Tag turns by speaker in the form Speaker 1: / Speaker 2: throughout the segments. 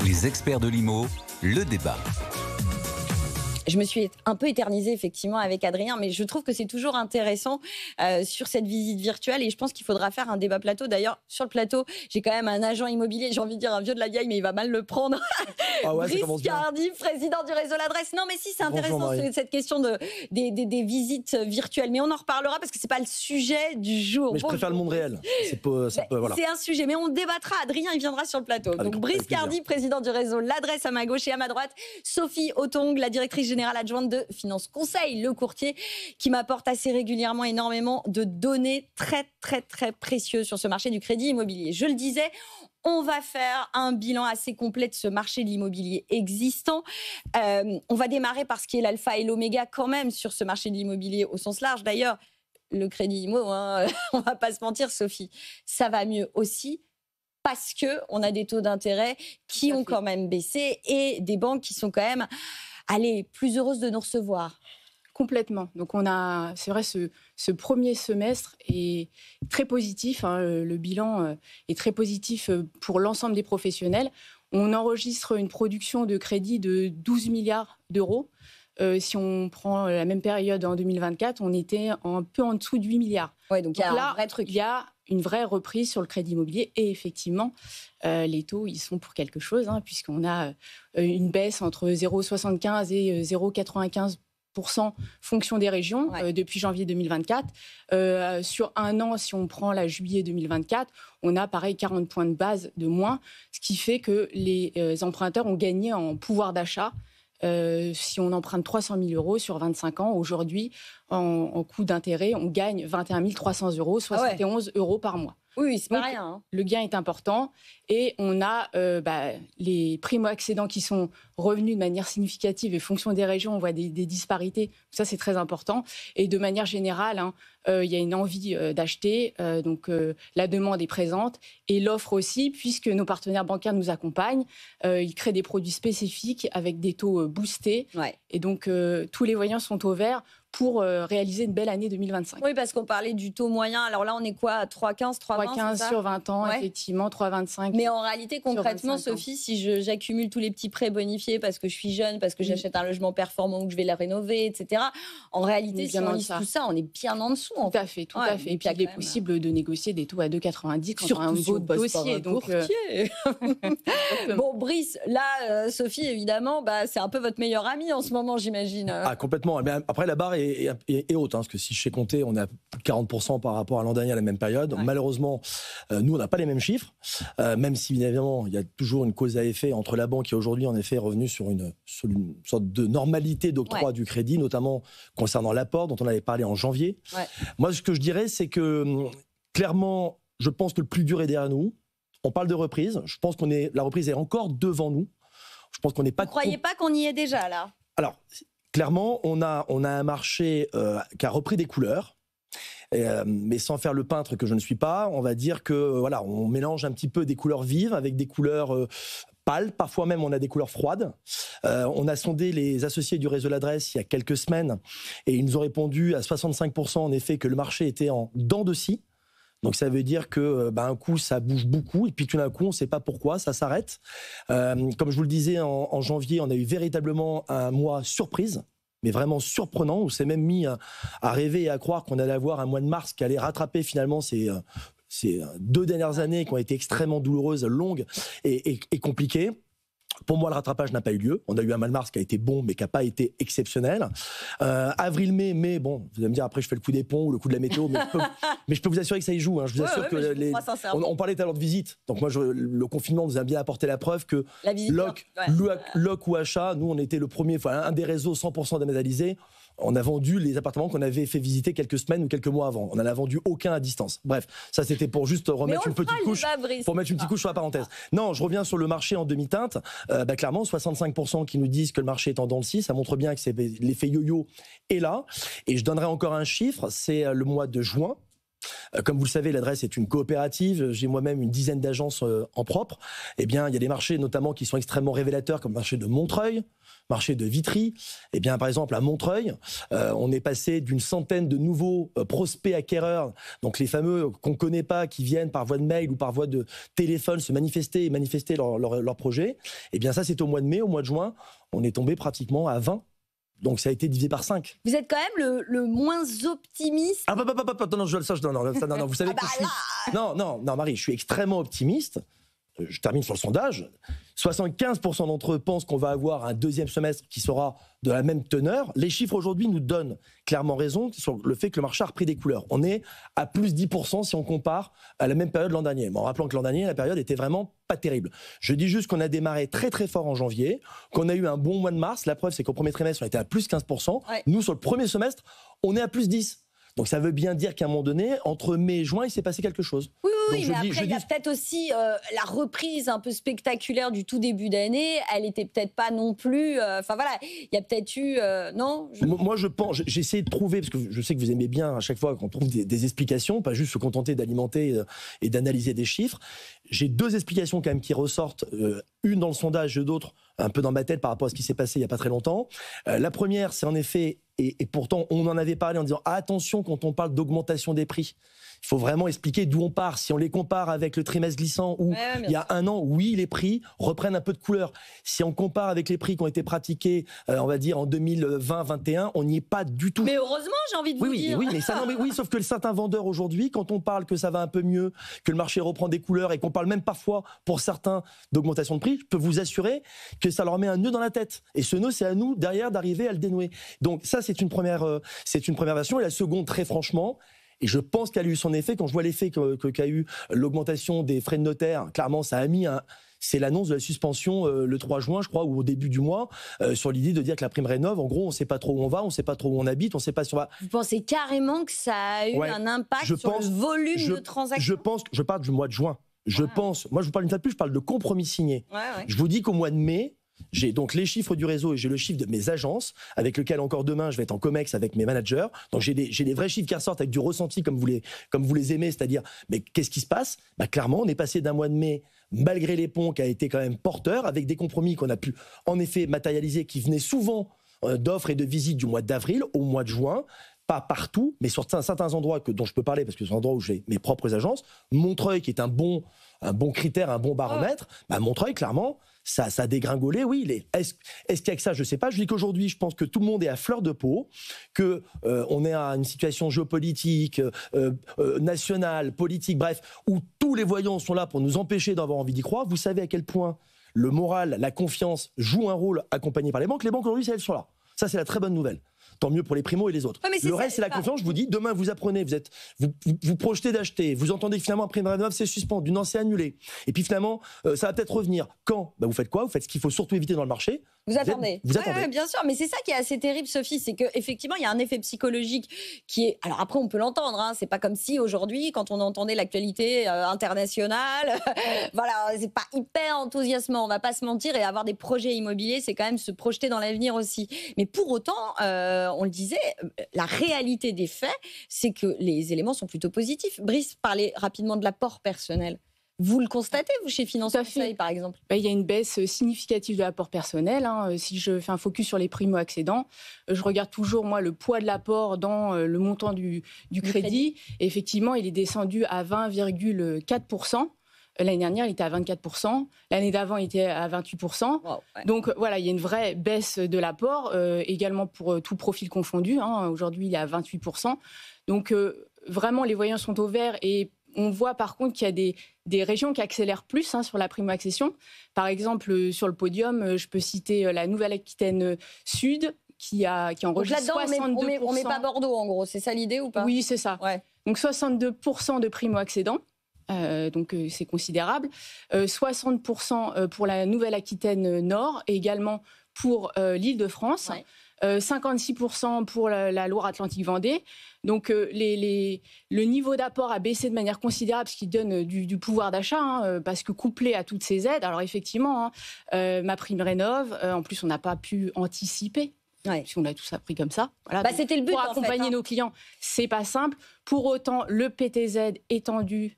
Speaker 1: Les experts de l'IMO, le débat.
Speaker 2: Je me suis un peu éternisée effectivement avec Adrien, mais je trouve que c'est toujours intéressant sur cette visite virtuelle et je pense qu'il faudra faire un débat plateau. D'ailleurs, sur le plateau, j'ai quand même un agent immobilier, j'ai envie de dire un vieux de la vieille, mais il va mal le prendre.
Speaker 3: Ah ouais,
Speaker 2: Brice Cardy, président du réseau L'Adresse. Non, mais si, c'est intéressant cette question des visites virtuelles, mais on en reparlera parce que c'est pas le sujet du jour.
Speaker 3: Mais je préfère le monde réel.
Speaker 2: C'est un sujet, mais on débattra. Adrien, il viendra sur le plateau. Donc Brice Cardy, président du réseau L'Adresse à ma gauche et à ma droite, Sophie Autongue, la directrice générale adjointe de Finance Conseil, le courtier qui m'apporte assez régulièrement énormément de données très précieuses sur ce marché du crédit immobilier. Je le disais, on va faire un bilan assez complet de ce marché de l'immobilier existant. On va démarrer par ce qui est l'alpha et l'oméga quand même sur ce marché de l'immobilier au sens large. D'ailleurs, le crédit immo, on va pas se mentir, Sophie, ça va mieux aussi parce qu'on a des taux d'intérêt qui ont quand même baissé et des banques qui sont quand même plus heureuses de nous recevoir.
Speaker 4: Complètement. Donc on a, c'est vrai, ce premier semestre est très positif. Le bilan est très positif pour l'ensemble des professionnels. On enregistre une production de crédit de 12 milliards d'euros. Si on prend la même période en 2024, on était un peu en dessous de 8 milliards.
Speaker 2: Ouais, donc il y a un vrai truc.
Speaker 4: Il y a une vraie reprise sur le crédit immobilier et effectivement, les taux, ils sont pour quelque chose, puisqu'on a une baisse entre 0,75 et 0,95% fonction des régions depuis janvier 2024. Sur un an, si on prend la juillet 2024, on a pareil 40 points de base de moins, ce qui fait que les emprunteurs ont gagné en pouvoir d'achat. Si on emprunte 300 000 euros sur 25 ans, aujourd'hui, en coût d'intérêt, on gagne 21 300 euros, 71 euros par mois.
Speaker 2: Oui, c'est pas rien.
Speaker 4: Le gain est important et on a les primo-accédants qui sont revenus de manière significative et fonction des régions, on voit des disparités. Ça, c'est très important. Et de manière générale, il y a une envie d'acheter, donc la demande est présente et l'offre aussi, puisque nos partenaires bancaires nous accompagnent. Ils créent des produits spécifiques avec des taux boostés. Ouais. Et donc, tous les voyants sont au vert pour réaliser une belle année 2025.
Speaker 2: Oui, parce qu'on parlait du taux moyen. Alors là, on est quoi, 3,15, 3,20
Speaker 4: 3,15 sur 20 ans, effectivement, 3,25.
Speaker 2: Mais en réalité, concrètement, Sophie, si j'accumule tous les petits prêts bonifiés parce que je suis jeune, parce que j'achète un logement performant ou que je vais la rénover, etc., en réalité, si on lise tout ça, on est bien en dessous.
Speaker 4: Tout à fait. Et puis, il est possible de négocier des taux à 2,90 quand on a un beau dossier. Donc,
Speaker 2: bon, Brice, là, Sophie, évidemment, c'est un peu votre meilleur ami en ce moment, j'imagine.
Speaker 3: Ah, complètement. Mais après, la barre est haute, parce que si je sais compter, on est à plus de 40% par rapport à l'an dernier à la même période. Ouais. Malheureusement, nous, on n'a pas les mêmes chiffres, même si, évidemment, il y a toujours une cause à effet entre la banque qui, aujourd'hui, en effet, est revenue sur une sorte de normalité d'octroi du crédit, notamment concernant l'apport, dont on avait parlé en janvier. Ouais. Moi, ce que je dirais, c'est que, clairement, je pense que le plus dur est derrière nous. On parle de reprise. Je pense la reprise est encore devant nous. Je pense qu'on n'est pas...
Speaker 2: Vous ne croyez pas qu'on y est déjà, là ?
Speaker 3: Alors... Clairement, on a un marché qui a repris des couleurs, mais sans faire le peintre que je ne suis pas, on va dire que on mélange un petit peu des couleurs vives avec des couleurs pâles. Parfois même, on a des couleurs froides. On a sondé les associés du réseau L'Adresse il y a quelques semaines et ils nous ont répondu à 65% en effet que le marché était en dents de scie. Donc ça veut dire que un coup ça bouge beaucoup et puis tout d'un coup on ne sait pas pourquoi ça s'arrête. Comme je vous le disais en janvier, on a eu véritablement un mois surprise, mais vraiment surprenant. On s'est même mis à rêver et à croire qu'on allait avoir un mois de mars qui allait rattraper finalement ces 2 dernières années qui ont été extrêmement douloureuses, longues et compliquées. Pour moi, le rattrapage n'a pas eu lieu. On a eu un mois de mars qui a été bon, mais qui n'a pas été exceptionnel. Avril-mai, bon, vous allez me dire, après, je fais le coup des ponts ou le coup de la météo, mais je peux vous assurer que ça y joue. Je vous assure que on parlait tout à l'heure de visite. Donc moi, le confinement nous a bien apporté la preuve que loc ou achat, nous, on était le premier, un des réseaux 100% dématérialisés. On a vendu les appartements qu'on avait fait visiter quelques semaines ou quelques mois avant. On n'en a vendu aucun à distance. Bref, ça c'était pour juste remettre une petite couche, sur la parenthèse. Non, je reviens sur le marché en demi-teinte. Clairement, 65% qui nous disent que le marché est en dents de scie, ça montre bien que l'effet yo-yo est là. Et je donnerai encore un chiffre, c'est le mois de juin. Comme vous le savez, l'adresse est une coopérative. J'ai moi-même une dizaine d'agences en propre. Eh bien, il y a des marchés notamment qui sont extrêmement révélateurs, comme le marché de Montreuil, marché de Vitry. Eh bien, par exemple, à Montreuil, on est passé d'une centaine de nouveaux prospects acquéreurs, donc les fameux qu'on ne connaît pas, qui viennent par voie de mail ou par voie de téléphone se manifester et manifester leur projet. Eh bien, ça, c'est au mois de mai. Au mois de juin, on est tombé pratiquement à 20. Donc ça a été divisé par 5.
Speaker 2: Vous êtes quand même le moins optimiste.
Speaker 3: Ah non, vous savez que je suis... Non, Marie, je suis extrêmement optimiste. Je termine sur le sondage. 75% d'entre eux pensent qu'on va avoir un deuxième semestre qui sera de la même teneur. Les chiffres aujourd'hui nous donnent clairement raison sur le fait que le marché a repris des couleurs. On est à plus 10% si on compare à la même période l'an dernier. Mais en rappelant que l'an dernier, la période était vraiment pas terrible. Je dis juste qu'on a démarré très très fort en janvier, qu'on a eu un bon mois de mars. La preuve, c'est qu'au premier trimestre, on était à plus 15%. Ouais. Nous, sur le premier semestre, on est à plus 10%. Donc ça veut bien dire qu'à un moment donné, entre mai et juin, il s'est passé quelque chose.
Speaker 2: Oui, mais après, il y a peut-être aussi la reprise un peu spectaculaire du tout début d'année. Elle était peut-être pas non plus... Enfin voilà, il y a peut-être eu... non
Speaker 3: Moi, je pense... J'ai essayé de trouver, parce que je sais que vous aimez bien à chaque fois qu'on trouve des explications, pas juste se contenter d'alimenter et d'analyser des chiffres. J'ai 2 explications quand même qui ressortent, une dans le sondage et d'autres un peu dans ma tête par rapport à ce qui s'est passé il n'y a pas très longtemps. La première, c'est en effet... Et pourtant, on en avait parlé en disant attention quand on parle d'augmentation des prix. Il faut vraiment expliquer d'où on part. Si on les compare avec le trimestre glissant où il y a un an, oui, les prix reprennent un peu de couleur. Si on compare avec les prix qui ont été pratiqués, on va dire en 2020-21, on n'y est pas du tout.
Speaker 2: Mais heureusement, j'ai envie de vous dire.
Speaker 3: Oui, sauf que certains vendeurs aujourd'hui, quand on parle que ça va un peu mieux, que le marché reprend des couleurs et qu'on parle même parfois pour certains d'augmentation de prix, je peux vous assurer que ça leur met un nœud dans la tête. Et ce nœud, c'est à nous derrière d'arriver à le dénouer. Donc ça, c'est une première version. Et la seconde, très franchement, et je pense qu'elle a eu son effet, quand je vois l'effet qu'a eu l'augmentation des frais de notaire, clairement, ça a mis c'est l'annonce de la suspension le 3 juin, je crois, ou au début du mois, sur l'idée de dire que la prime rénov, en gros, on ne sait pas trop où on va, on ne sait pas trop où on habite, on ne sait pas si on va...
Speaker 2: Vous pensez carrément que ça a eu un impact sur le volume de transactions?
Speaker 3: Je parle du mois de juin. Moi je vous parle une fois de plus, je parle de compromis signé. Je vous dis qu'au mois de mai, j'ai donc les chiffres du réseau et j'ai le chiffre de mes agences avec lequel encore demain je vais être en comex avec mes managers. Donc j'ai des vrais chiffres qui ressortent avec du ressenti comme vous les aimez, c'est-à-dire mais qu'est-ce qui se passe ? Clairement, on est passé d'un mois de mai malgré les ponts qui a été quand même porteur avec des compromis qu'on a pu en effet matérialiser qui venaient souvent d'offres et de visites du mois d'avril au mois de juin. Pas partout, mais sur certains endroits dont je peux parler, parce que c'est un endroit où j'ai mes propres agences. Montreuil, qui est un bon critère, un bon baromètre, Montreuil, clairement, ça a dégringolé, oui. Est-ce qu'il y a que ça ? Je ne sais pas. Je dis qu'aujourd'hui, je pense que tout le monde est à fleur de peau, qu'on est à une situation géopolitique, nationale, politique, bref, où tous les voyants sont là pour nous empêcher d'avoir envie d'y croire. Vous savez à quel point le moral, la confiance jouent un rôle accompagné par les banques. Les banques, aujourd'hui, elles sont là. Ça, c'est la très bonne nouvelle. Tant mieux pour les primos et les autres. Le reste, c'est la confiance. Je vous dis, demain, vous apprenez, vous projetez d'acheter, vous entendez que finalement, prime rénov, c'est suspendu, non, c'est annulé. Et puis finalement, ça va peut-être revenir. Quand ? Vous faites quoi ? Vous faites ce qu'il faut surtout éviter dans le marché.
Speaker 2: Vous attendez.
Speaker 3: Vous attendez.
Speaker 2: Ouais, bien sûr. Mais c'est ça qui est assez terrible, Sophie, c'est qu'effectivement, il y a un effet psychologique qui est... Alors après, on peut l'entendre. C'est pas comme si aujourd'hui, quand on entendait l'actualité internationale, voilà, c'est pas hyper enthousiasmant. On va pas se mentir. Et avoir des projets immobiliers, c'est quand même se projeter dans l'avenir aussi. Mais pour autant, on le disait, la réalité des faits, c'est que les éléments sont plutôt positifs. Brice parlait rapidement de l'apport personnel. Vous le constatez, vous, chez Finance Conseil, par exemple ?
Speaker 4: Il y a une baisse significative de l'apport personnel. Si je fais un focus sur les primo-accédants, je regarde toujours, moi, le poids de l'apport dans le montant du crédit. Et effectivement, il est descendu à 20,4%. L'année dernière, il était à 24%. L'année d'avant, il était à 28%. Wow, ouais. Donc, voilà, il y a une vraie baisse de l'apport, également pour tout profil confondu. Aujourd'hui, il est à 28%. Donc, vraiment, les voyants sont au vert et on voit par contre qu'il y a des régions qui accélèrent plus sur la primo-accession. Par exemple, sur le podium, je peux citer la Nouvelle-Aquitaine Sud qui enregistre 62%.
Speaker 2: On met pas Bordeaux, en gros. C'est ça l'idée ou pas ?
Speaker 4: Oui, c'est ça. Ouais. Donc 62% de primo-accédants. Donc c'est considérable. 60% pour la Nouvelle-Aquitaine Nord et également pour l'Île-de-France. Ouais. 56% pour la Loire-Atlantique-Vendée. Donc le niveau d'apport a baissé de manière considérable, ce qui donne du pouvoir d'achat, parce que couplé à toutes ces aides, alors effectivement, ma prime rénov, en plus on n'a pas pu anticiper puisqu'on a tous appris comme ça. Voilà,
Speaker 2: c'était le but,
Speaker 4: pour accompagner nos clients, c'est pas simple. Pour autant, le PTZ étendu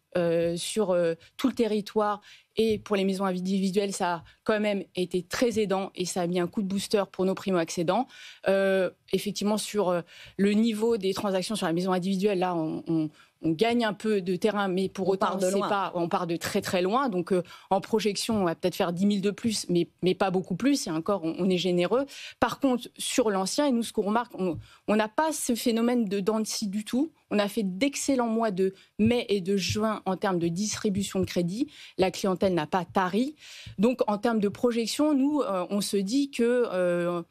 Speaker 4: sur tout le territoire et pour les maisons individuelles, ça a quand même été très aidant et ça a mis un coup de booster pour nos primo-accédants. Effectivement, sur le niveau des transactions sur la maison individuelle, là, on gagne un peu de terrain, mais pour autant, on part de très très loin. Donc, en projection, on va peut-être faire 10 000 de plus, mais pas beaucoup plus. Et encore, on est généreux. Par contre, sur l'ancien, et nous, ce qu'on remarque, on n'a pas ce phénomène de dents de scie du tout. On a fait d'excellents mois de mai et de juin en termes de distribution de crédit. La clientèle n'a pas tari. Donc, en termes de projection, nous, on se dit que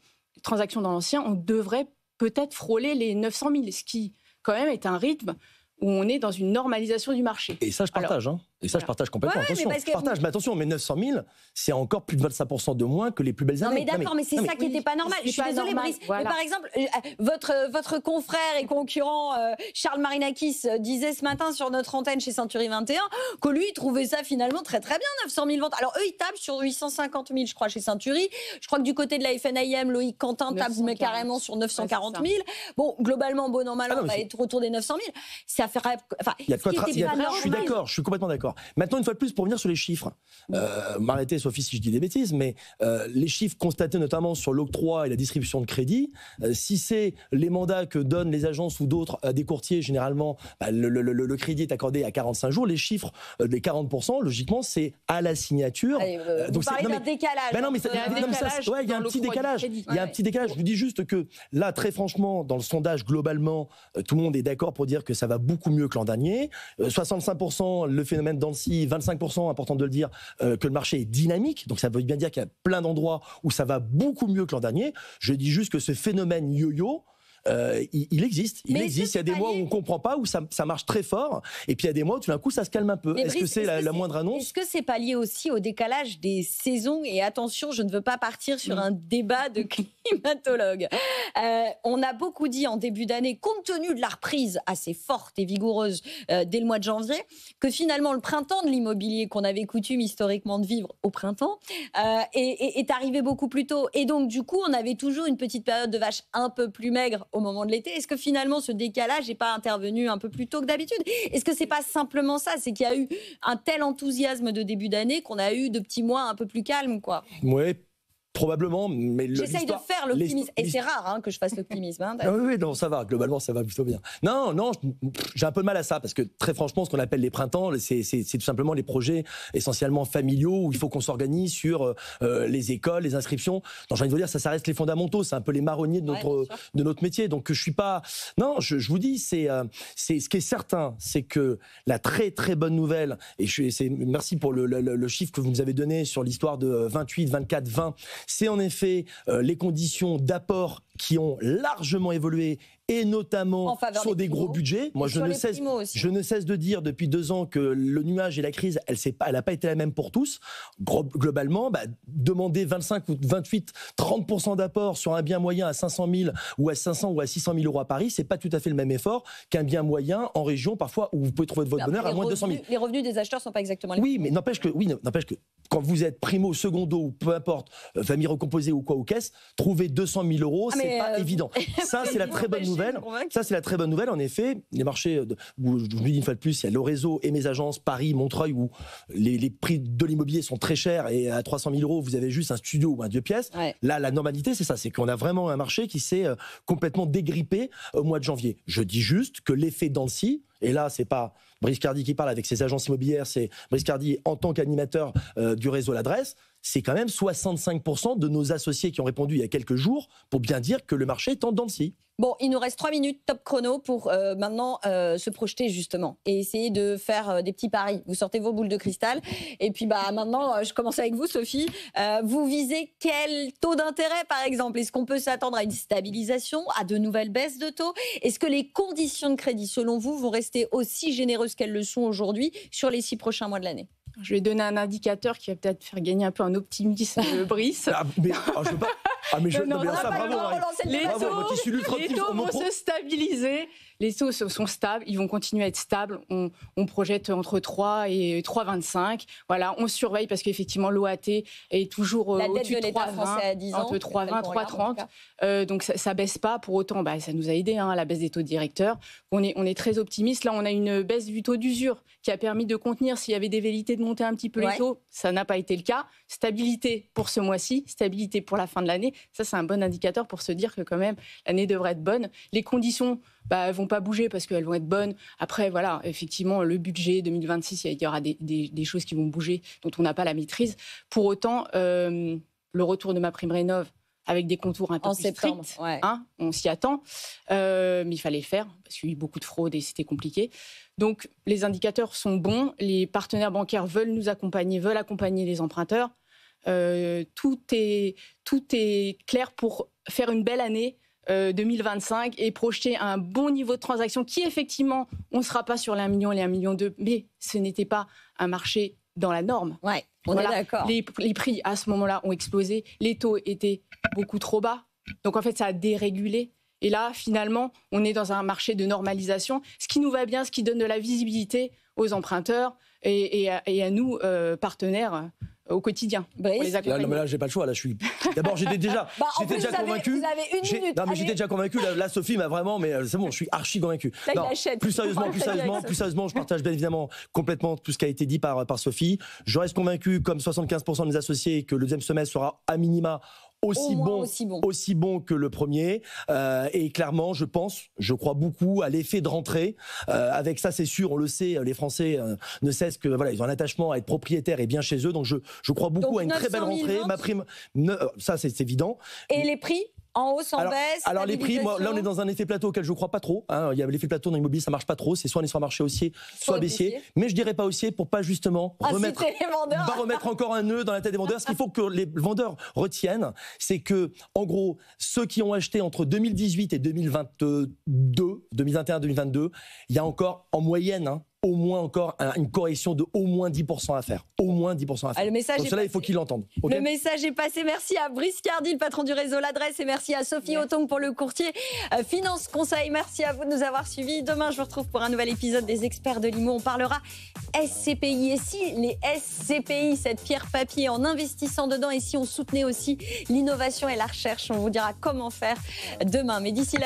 Speaker 4: transactions dans l'ancien, on devrait peut-être frôler les 900 000, ce qui, quand même, est un rythme où on est dans une normalisation du marché.
Speaker 3: Et ça, je partage. Et ça, je partage complètement. Attention, je partage. Mais attention, mais 900 000, c'est encore plus de 25% de moins que les plus belles années.
Speaker 2: Non, mais d'accord, mais c'est ça qui n'était pas normal. Je suis désolée, Brice. Voilà. Mais par exemple, votre confrère et concurrent Charles Marinakis disait ce matin sur notre antenne chez Century 21 que lui, il trouvait ça finalement très très bien, 900 000 ventes. Alors eux, ils tapent sur 850 000, je crois, chez Century. Je crois que du côté de la FNAIM, Loïc Quentin tape carrément sur 940 000. Bon, globalement, bon an, mal an, on va être autour des 900 000. Ça ferait... Enfin,
Speaker 3: il y a de quoi je suis d'accord, je suis complètement d'accord. Maintenant, une fois de plus, pour revenir sur les chiffres, m'arrêtez, Sophie, si je dis des bêtises, mais les chiffres constatés notamment sur l'octroi et la distribution de crédit, si c'est les mandats que donnent les agences ou d'autres à des courtiers, généralement, le crédit est accordé à 45 jours. Les chiffres des 40%, logiquement, c'est à la signature.
Speaker 2: Allez, vous parlez d'un décalage.
Speaker 3: Ben non, mais il y a un petit décalage. Il y a un petit décalage. Je vous dis juste que là, très franchement, dans le sondage, globalement, tout le monde est d'accord pour dire que ça va beaucoup mieux que l'an dernier. 65%, le phénomène dans le CI, 25%, important de le dire, que le marché est dynamique. Donc ça veut bien dire qu'il y a plein d'endroits où ça va beaucoup mieux que l'an dernier. Je dis juste que ce phénomène yo-yo, il existe. Il y a des mois où on ne comprend pas, où ça marche très fort. Et puis il y a des mois où tout d'un coup, ça se calme un peu. Est-ce que c'est la moindre annonce ?
Speaker 2: Est-ce que c'est pas lié aussi au décalage des saisons ? Et attention, je ne veux pas partir sur un débat de climatologue. On a beaucoup dit en début d'année, compte tenu de la reprise assez forte et vigoureuse dès le mois de janvier, que finalement le printemps de l'immobilier qu'on avait coutume historiquement de vivre au printemps est arrivé beaucoup plus tôt. Et donc du coup, on avait toujours une petite période de vache un peu plus maigre au moment de l'été. Est-ce que finalement ce décalage n'est pas intervenu un peu plus tôt que d'habitude ? Est-ce que c'est pas simplement ça ? C'est qu'il y a eu un tel enthousiasme de début d'année qu'on a eu de petits mois un peu plus calmes, quoi.
Speaker 3: Ouais. Probablement, mais
Speaker 2: j'essaye de faire l'optimisme. Et c'est rare que je fasse l'optimisme. Hein,
Speaker 3: oui, non, ça va. Globalement, ça va plutôt bien. Non, j'ai un peu de mal à ça parce que très franchement, ce qu'on appelle les printemps, c'est tout simplement les projets essentiellement familiaux où il faut qu'on s'organise sur les écoles, les inscriptions. Donc, j'ai envie de vous dire, ça reste les fondamentaux. C'est un peu les marronniers de notre métier. Donc, je suis pas. Non, je vous dis, c'est ce qui est certain, c'est que la très très bonne nouvelle. Et merci pour le chiffre que vous nous avez donné sur l'histoire de 28, 24, 20. C'est en effet les conditions d'apport qui ont largement évolué et notamment sur des gros budgets. Moi, je ne cesse de dire depuis 2 ans que le nuage et la crise, elle n'a pas été la même pour tous. Globalement, demander 25 ou 28, 30% d'apport sur un bien moyen à 500 000 ou à 500 ou à 600 000 euros à Paris, c'est pas tout à fait le même effort qu'un bien moyen en région, parfois, où vous pouvez trouver votre bonheur à moins de 200 000.
Speaker 2: Les revenus des acheteurs sont pas exactement les mêmes.
Speaker 3: Oui, mais n'empêche que quand vous êtes primo, secondo ou peu importe, famille recomposée ou quoi, ou caisse, trouver 200 000 euros, c'est pas évident. Ça, c'est la très bonne nouvelle. Ça, c'est la très bonne nouvelle. En effet, les marchés, où je vous dis une fois de plus, il y a le réseau et mes agences, Paris, Montreuil, où les prix de l'immobilier sont très chers et à 300 000 euros, vous avez juste un studio ou un 2 pièces. Ouais. Là, la normalité, c'est ça. C'est qu'on a vraiment un marché qui s'est complètement dégrippé au mois de janvier. Je dis juste que l'effet dents de scie, et là, c'est pas Brice Cardi qui parle avec ses agences immobilières, c'est Brice Cardi en tant qu'animateur du réseau L'Adresse. C'est quand même 65% de nos associés qui ont répondu il y a quelques jours pour bien dire que le marché est en dents de scie.
Speaker 2: Bon, il nous reste 3 minutes top chrono pour maintenant se projeter justement et essayer de faire des petits paris. Vous sortez vos boules de cristal et puis maintenant, je commence avec vous, Sophie. Vous visez quel taux d'intérêt, par exemple ? Est-ce qu'on peut s'attendre à une stabilisation, à de nouvelles baisses de taux ? Est-ce que les conditions de crédit, selon vous, vont rester aussi généreuses qu'elles le sont aujourd'hui sur les 6 prochains mois de l'année ?
Speaker 4: Je vais donner un indicateur qui va peut-être faire gagner un peu en optimisme Brice.
Speaker 3: Je veux pas. Ah mais
Speaker 4: les taux vont se stabiliser les taux sont stables, ils vont continuer à être stables. On projette entre 3 et 3,25. Voilà, on surveille parce qu'effectivement, l'OAT est toujours au-dessus de 3,20, entre 3,20 et 3,30. Donc ça ne baisse pas. Pour autant, ça nous a aidé, la baisse des taux directeurs. On est très optimiste. Là, on a une baisse du taux d'usure qui a permis de contenir s'il y avait des velléités de monter un petit peu les taux. Ça n'a pas été le cas. Stabilité pour ce mois-ci, stabilité pour la fin de l'année. Ça, c'est un bon indicateur pour se dire que quand même, l'année devrait être bonne. Les conditions ne vont pas bouger parce qu'elles vont être bonnes. Après, voilà, effectivement, le budget 2026, il y aura des choses qui vont bouger dont on n'a pas la maîtrise. Pour autant, le retour de MaPrimeRénov', avec des contours un peu plus stricts, on s'y attend, mais il fallait le faire parce qu'il y a eu beaucoup de fraude et c'était compliqué. Donc les indicateurs sont bons, les partenaires bancaires veulent nous accompagner, veulent accompagner les emprunteurs. Tout est clair pour faire une belle année 2025 et projeter un bon niveau de transaction qui effectivement, on ne sera pas sur les 1 million et les 1,2 million, mais ce n'était pas un marché dans la norme.
Speaker 2: Ouais, on est d'accord.
Speaker 4: Les prix à ce moment-là ont explosé, les taux étaient beaucoup trop bas. Donc en fait, ça a dérégulé. Et là, finalement, on est dans un marché de normalisation, ce qui nous va bien, ce qui donne de la visibilité aux emprunteurs et à nous, partenaires, au quotidien. Pour les accompagner.
Speaker 3: Non, mais là, j'ai pas le choix. Là, D'abord, j'étais déjà convaincu.
Speaker 2: Vous avez une minute.
Speaker 3: Non, mais j'étais déjà convaincu. Là, Sophie m'a vraiment. Mais c'est bon, je suis archi convaincu.
Speaker 2: Là,
Speaker 3: non,
Speaker 2: il achète.
Speaker 3: plus sérieusement, je partage bien évidemment complètement tout ce qui a été dit par Sophie. Je reste convaincu, comme 75% de mes associés, que le deuxième semestre sera à minima aussi bon que le premier. Et clairement, je crois beaucoup à l'effet de rentrée. Avec ça, c'est sûr, on le sait, les Français ne cessent que ils ont un attachement à être propriétaires et bien chez eux. Donc je crois beaucoup à une très belle rentrée. Ça c'est évident.
Speaker 2: Et les prix en hausse, en baisse.
Speaker 3: Alors les prix, là on est dans un effet plateau auquel je ne crois pas trop. Il y a l'effet plateau dans l'immobilier, ça marche pas trop. C'est soit on est sur un marché haussier, soit baissier. Mais je dirais pas haussier pour pas justement remettre encore un nœud dans la tête des vendeurs. Ce qu'il faut que les vendeurs retiennent, c'est que en gros ceux qui ont acheté entre 2018 et 2021-2022, il y a encore en moyenne au moins encore une correction de au moins 10% à faire. Au moins 10% à faire.
Speaker 2: Le message
Speaker 3: donc cela, il faut qu'ils l'entendent. Okay,
Speaker 2: le message est passé. Merci à Brice Cardi, le patron du réseau L'Adresse, et merci à Sophie Otong pour le courtier Finance Conseil. Merci à vous de nous avoir suivis. Demain, je vous retrouve pour un nouvel épisode des Experts de l'IMO. On parlera SCPI. Et si les SCPI, cette pierre papier, en investissant dedans, et si on soutenait aussi l'innovation et la recherche, on vous dira comment faire demain. Mais d'ici là,